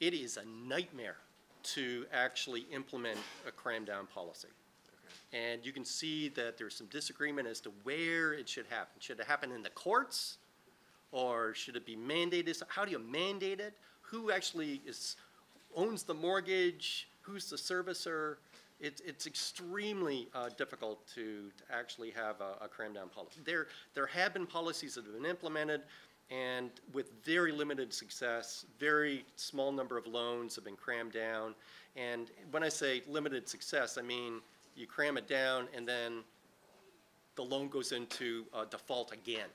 it is a nightmare to actually implement a cram down policy. And you can see that there's some disagreement as to where it should happen. Should it happen in the courts, or should it be mandated? How do you mandate it? Who actually owns the mortgage? Who's the servicer? It's extremely difficult to actually have a cram down policy. There have been policies that have been implemented, and with very limited success. Very small number of loans have been crammed down. And when I say limited success, I mean you cram it down and then the loan goes into default again.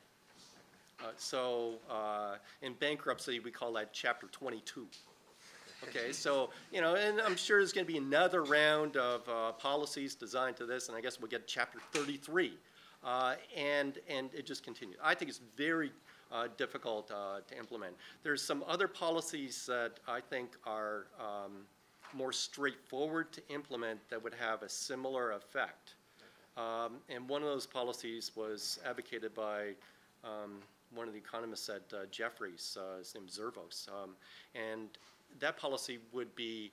In bankruptcy, we call that Chapter 22. Okay, so, you know, and I'm sure there's going to be another round of policies designed to this, and I guess we'll get Chapter 33. And it just continues. I think it's very difficult to implement. There's some other policies that I think are more straightforward to implement that would have a similar effect. And one of those policies was advocated by one of the economists at Jefferies, his name is Zervos. And that policy would be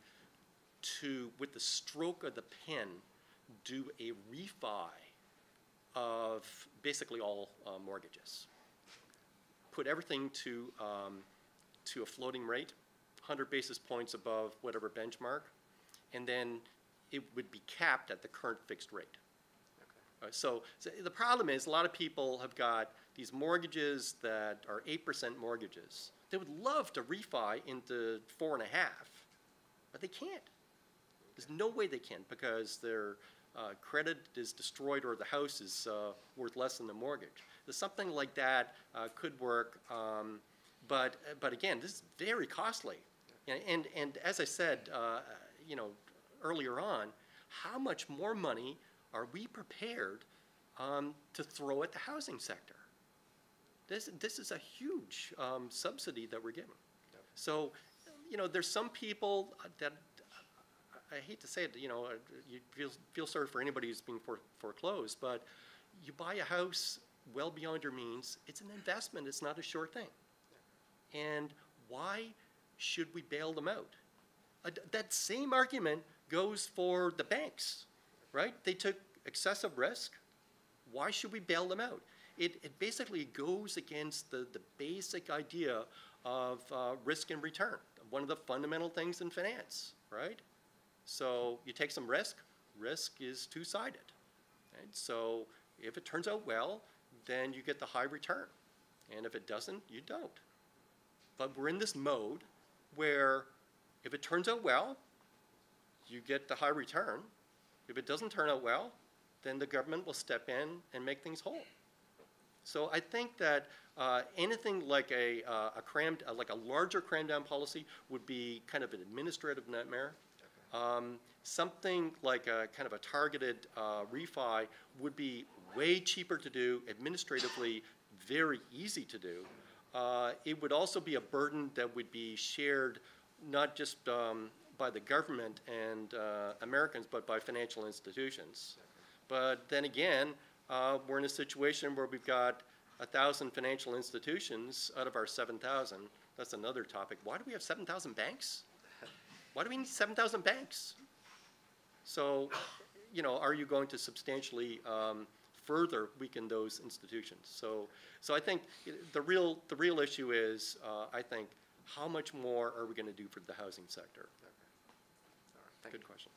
to, with the stroke of the pen, do a refi of basically all mortgages. Put everything to a floating rate, 100 basis points above whatever benchmark, and then it would be capped at the current fixed rate. Okay. So the problem is a lot of people have got these mortgages that are 8% mortgages. They would love to refi into 4.5, but they can't. There's no way they can because their credit is destroyed or the house is worth less than the mortgage. There's something like that could work, but again, this is very costly. And as I said, you know, earlier on, how much more money are we prepared to throw at the housing sector? This is a huge subsidy that we're giving. Yep. So, you know, there's some people that, I hate to say it, you know, you feel sorry for anybody who's being foreclosed, but you buy a house well beyond your means. It's an investment. It's not a sure thing. And why should we bail them out? That same argument goes for the banks, right? They took excessive risk. Why should we bail them out? It basically goes against the basic idea of risk and return, one of the fundamental things in finance, right? So you take some risk. Risk is two-sided. Right? So if it turns out well, then you get the high return. And if it doesn't, you don't. But we're in this mode where if it turns out well, you get the high return. If it doesn't turn out well, then the government will step in and make things whole. So I think that anything like a larger cram down policy would be kind of an administrative nightmare. Something like a kind of a targeted refi would be way cheaper to do, administratively very easy to do. It would also be a burden that would be shared not just by the government and Americans, but by financial institutions. But then again, we're in a situation where we've got 1,000 financial institutions out of our 7,000. That's another topic. Why do we have 7,000 banks? Why do we need 7,000 banks? So, you know, are you going to substantially further weaken those institutions? So I think the real issue is, I think, how much more are we going to do for the housing sector? Okay. All right. Good question.